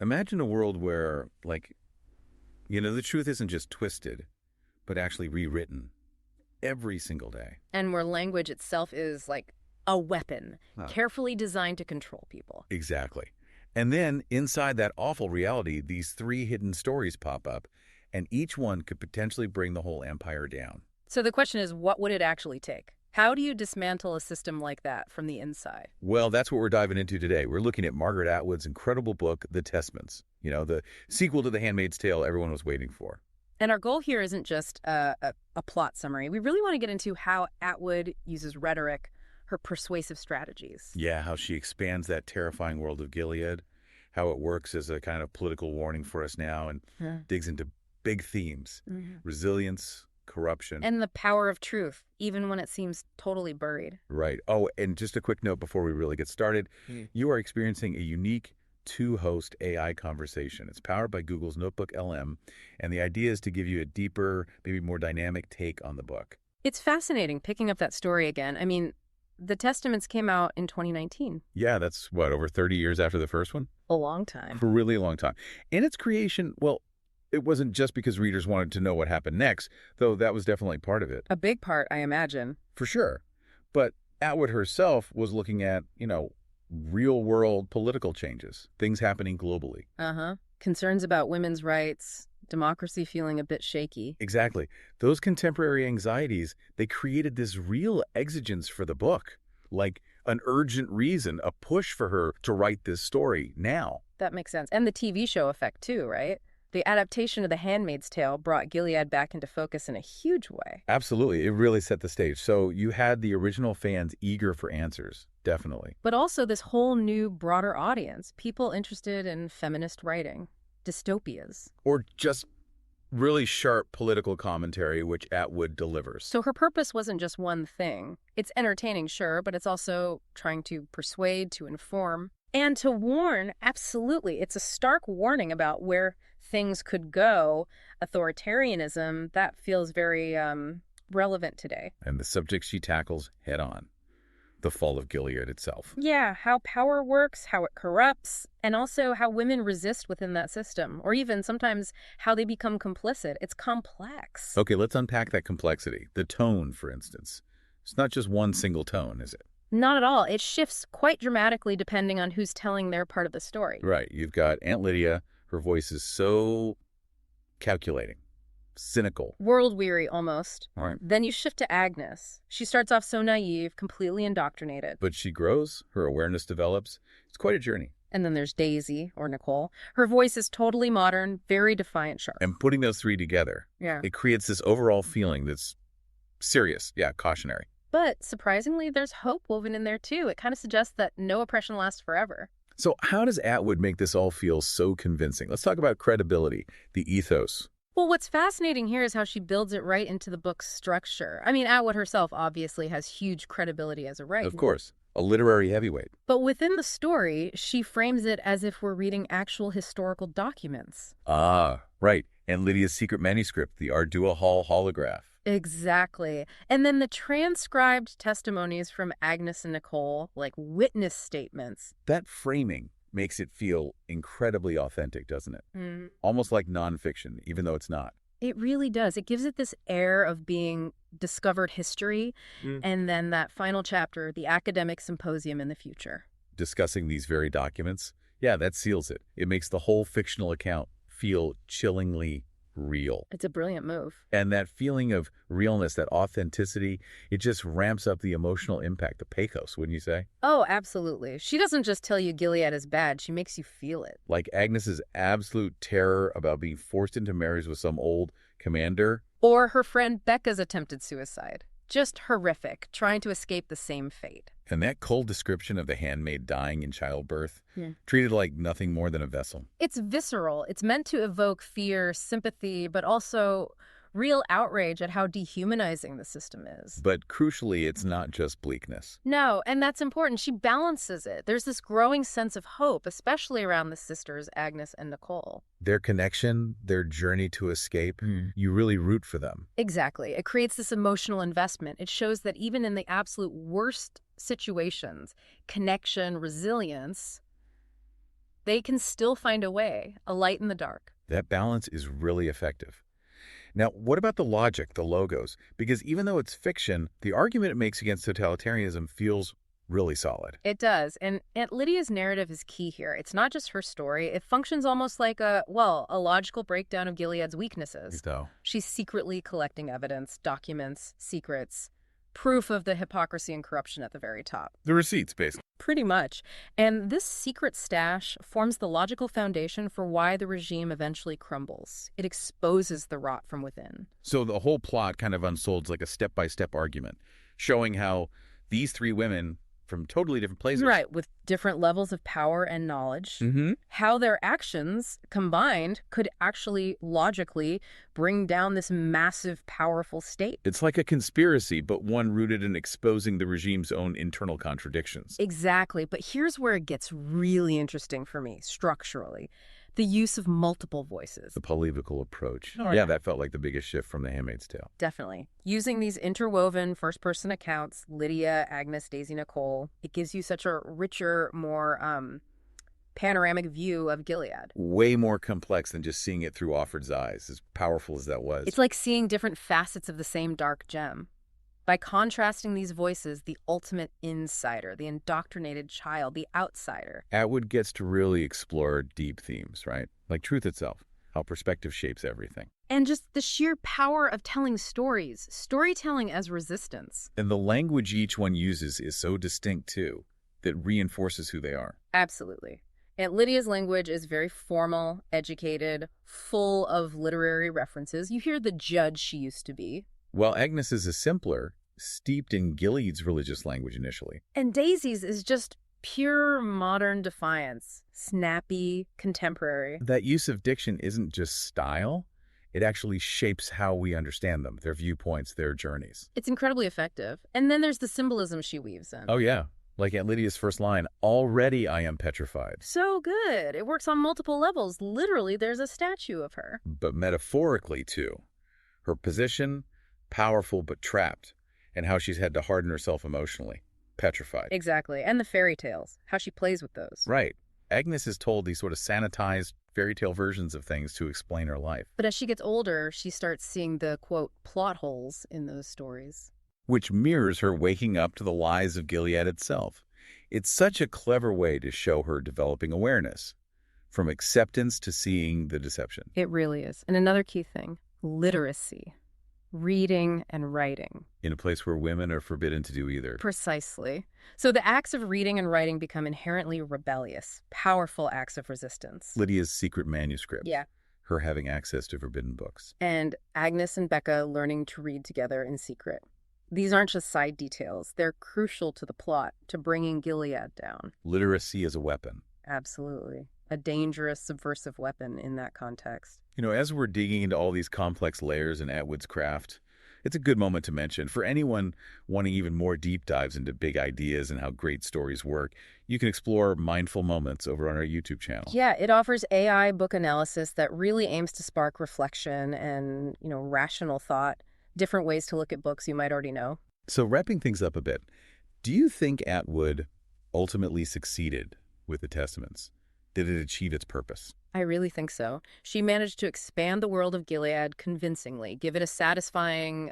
Imagine a world where, the truth isn't just twisted, but actually rewritten every single day. And where language itself is like a weapon, Huh. carefully designed to control people. Exactly. And then inside that awful reality, these 3 hidden stories pop up, and each one could potentially bring the whole empire down. So the question is, what would it actually take? How do you dismantle a system like that from the inside? Well, that's what we're diving into today. We're looking at Margaret Atwood's incredible book, The Testaments, the sequel to The Handmaid's Tale everyone was waiting for. And our goal here isn't just a plot summary. We really want to get into how Atwood uses rhetoric, her persuasive strategies. Yeah, how she expands that terrifying world of Gilead, how it works as a kind of political warning for us now, and digs into big themes, resilience, corruption. And the power of truth, even when it seems totally buried. Right. Oh, and just a quick note before we really get started. You are experiencing a unique 2-host AI conversation. It's powered by Google's NotebookLM, and the idea is to give you a deeper, maybe more dynamic take on the book. It's fascinating picking up that story again. I mean, The Testaments came out in 2019. Yeah, that's over 30 years after the first one? A long time. For a really long time. In its creation, well, it wasn't just because readers wanted to know what happened next, though that was definitely part of it. A big part, I imagine. For sure. But Atwood herself was looking at, real-world political changes, things happening globally. Concerns about women's rights, democracy feeling a bit shaky. Exactly. Those contemporary anxieties, they created this real exigence for the book, like an urgent reason, a push for her to write this story now. That makes sense. And the TV show effect, too, right? The adaptation of The Handmaid's Tale brought Gilead back into focus in a huge way. Absolutely. It really set the stage. So you had the original fans eager for answers, definitely. But also this whole new, broader audience, people interested in feminist writing, dystopias. Or just really sharp political commentary, which Atwood delivers. So her purpose wasn't just one thing. It's entertaining, sure, but it's also trying to persuade, to inform, and to warn. Absolutely. It's a stark warning about where things could go. Authoritarianism, that feels very relevant today. And the subject she tackles head on. The fall of Gilead itself. Yeah, how power works, how it corrupts, and also how women resist within that system, or even sometimes how they become complicit. It's complex. Okay, let's unpack that complexity. The tone, for instance. It's not just one single tone, is it? Not at all. It shifts quite dramatically depending on who's telling their part of the story. Right. You've got Aunt Lydia. Her voice is so calculating, cynical. World-weary, almost. Right. Then you shift to Agnes. She starts off so naive, completely indoctrinated. But she grows, her awareness develops. It's quite a journey. And then there's Daisy, or Nicole. Her voice is totally modern, very defiant, sharp. And putting those 3 together, it creates this overall feeling that's serious, cautionary. But surprisingly, there's hope woven in there, too. It kind of suggests that no oppression lasts forever. So how does Atwood make this all feel so convincing? Let's talk about credibility, the ethos. Well, what's fascinating here is how she builds it right into the book's structure. I mean, Atwood herself obviously has huge credibility as a writer. Of course, a literary heavyweight. But within the story, she frames it as if we're reading actual historical documents. Ah, right. And Lydia's secret manuscript, the Ardua Hall holograph. Exactly. And then the transcribed testimonies from Agnes and Nicole, like witness statements. That framing makes it feel incredibly authentic, doesn't it? Almost like nonfiction, even though it's not. It really does. It gives it this air of being discovered history, and then that final chapter, the academic symposium in the future. Discussing these very documents, that seals it. It makes the whole fictional account feel chillingly real. It's a brilliant move. And that feeling of realness, that authenticity, it just ramps up the emotional impact, the pathos, wouldn't you say? Oh, absolutely. She doesn't just tell you Gilead is bad, she makes you feel it. Like Agnes's absolute terror about being forced into marriage with some old commander. Or her friend Becca's attempted suicide. Just horrific, trying to escape the same fate. And that cold description of the handmaid dying in childbirth, treated like nothing more than a vessel. It's visceral. It's meant to evoke fear, sympathy, but also real outrage at how dehumanizing the system is. But crucially, it's not just bleakness. No, and that's important. She balances it. There's this growing sense of hope, especially around the sisters, Agnes and Nicole. Their connection, their journey to escape, you really root for them. Exactly. It creates this emotional investment. It shows that even in the absolute worst situations, connection, resilience They can still find a way, a light in the dark. That balance is really effective. Now, what about the logic, the logos? Because even though it's fiction, the argument it makes against totalitarianism feels really solid. It does, and Aunt Lydia's narrative is key here. It's not just her story. It functions almost like a logical breakdown of Gilead's weaknesses. So, She's secretly collecting evidence, documents, secrets, proof of the hypocrisy and corruption at the very top. the receipts, basically. Pretty much. And this secret stash forms the logical foundation for why the regime eventually crumbles. It exposes the rot from within. So the whole plot kind of unfolds like a step-by-step argument, showing how these three women from totally different places. Right, with different levels of power and knowledge. How their actions combined could actually logically bring down this massive, powerful state. It's like a conspiracy, but one rooted in exposing the regime's own internal contradictions. Exactly, but here's where it gets really interesting for me, structurally. The use of multiple voices. The polyvocal approach. Oh, Yeah, that felt like the biggest shift from The Handmaid's Tale. Definitely. Using these interwoven first-person accounts, Lydia, Agnes, Daisy, Nicole, it gives you such a richer, more panoramic view of Gilead. Way more complex than just seeing it through Offred's eyes, as powerful as that was. It's like seeing different facets of the same dark gem. By contrasting these voices, the ultimate insider, the indoctrinated child, the outsider. Atwood gets to really explore deep themes, right? Like truth itself, how perspective shapes everything. And just the sheer power of telling stories, storytelling as resistance. And the language each one uses is so distinct, too, that reinforces who they are. Absolutely. Aunt Lydia's language is very formal, educated, full of literary references. You hear the judge she used to be. While Agnes's is simpler, steeped in Gilead's religious language initially. And Daisy's is just pure modern defiance, snappy, contemporary. That use of diction isn't just style, it actually shapes how we understand them, their viewpoints, their journeys. It's incredibly effective. And then there's the symbolism she weaves in. Oh yeah, like Aunt Lydia's first line, already I am petrified. So good. It works on multiple levels. Literally, there's a statue of her. But metaphorically, too. Her position, powerful but trapped, and how she's had to harden herself emotionally. Petrified. Exactly. And the fairy tales, how she plays with those. Right. Agnes is told these sort of sanitized fairy tale versions of things to explain her life. But as she gets older, she starts seeing the, quote, plot holes in those stories. Which mirrors her waking up to the lies of Gilead itself. It's such a clever way to show her developing awareness, from acceptance to seeing the deception. It really is. And another key thing, literacy. Reading and writing. In a place where women are forbidden to do either. Precisely. So the acts of reading and writing become inherently rebellious, powerful acts of resistance. Lydia's secret manuscript. Yeah. Her having access to forbidden books. And Agnes and Becca learning to read together in secret. These aren't just side details. They're crucial to the plot, to bringing Gilead down. Literacy as a weapon. Absolutely. A dangerous, subversive weapon in that context. You know, as we're digging into all these complex layers in Atwood's craft, it's a good moment to mention, for anyone wanting even more deep dives into big ideas and how great stories work, you can explore Mindful Moments over on our YouTube channel. Yeah, it offers AI book analysis that really aims to spark reflection and, rational thought, different ways to look at books you might already know. So wrapping things up a bit, do you think Atwood ultimately succeeded with the Testaments? Did it achieve its purpose? I really think so. She managed to expand the world of Gilead convincingly, give it a satisfying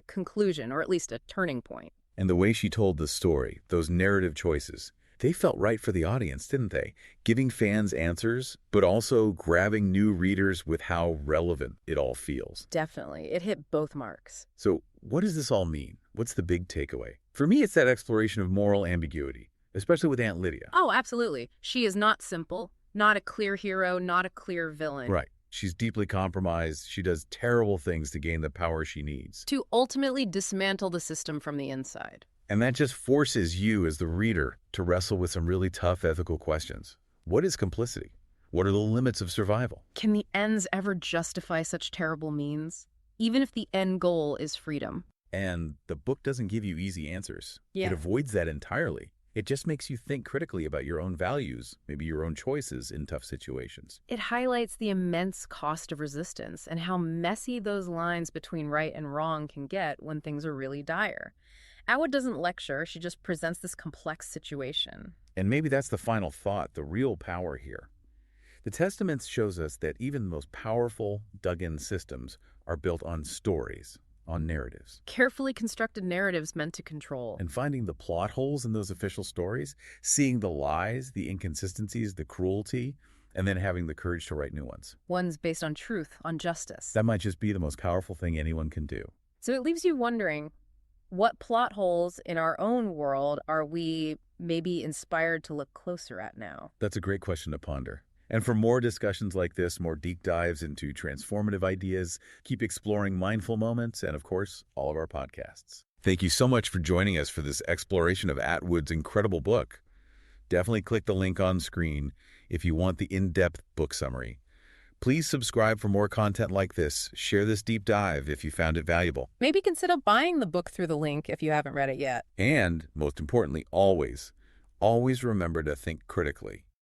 conclusion, or at least a turning point. And the way she told the story, those narrative choices, they felt right for the audience, didn't they? Giving fans answers, but also grabbing new readers with how relevant it all feels. Definitely. It hit both marks. So what does this all mean? What's the big takeaway? For me, it's that exploration of moral ambiguity, especially with Aunt Lydia. Oh, absolutely. She is not simple, not a clear hero, not a clear villain. Right. She's deeply compromised. She does terrible things to gain the power she needs. To ultimately dismantle the system from the inside. And that just forces you as the reader to wrestle with some really tough ethical questions. What is complicity? What are the limits of survival? Can the ends ever justify such terrible means? Even if the end goal is freedom. And the book doesn't give you easy answers. Yeah. It avoids that entirely. It just makes you think critically about your own values, maybe your own choices in tough situations. It highlights the immense cost of resistance and how messy those lines between right and wrong can get when things are really dire. Atwood doesn't lecture, she just presents this complex situation. And maybe that's the final thought, the real power here. The Testament shows us that even the most powerful, dug-in systems are built on stories, on narratives. Carefully constructed narratives meant to control. And finding the plot holes in those official stories, seeing the lies, the inconsistencies, the cruelty, and then having the courage to write new ones. Ones based on truth, on justice. That might just be the most powerful thing anyone can do. So it leaves you wondering, what plot holes in our own world are we maybe inspired to look closer at now? That's a great question to ponder. And for more discussions like this, more deep dives into transformative ideas, keep exploring mindful moments and, of course, all of our podcasts. Thank you so much for joining us for this exploration of Atwood's incredible book. Definitely click the link on screen if you want the in-depth book summary. Please subscribe for more content like this. Share this deep dive if you found it valuable. Maybe consider buying the book through the link if you haven't read it yet. And, most importantly, always remember to think critically.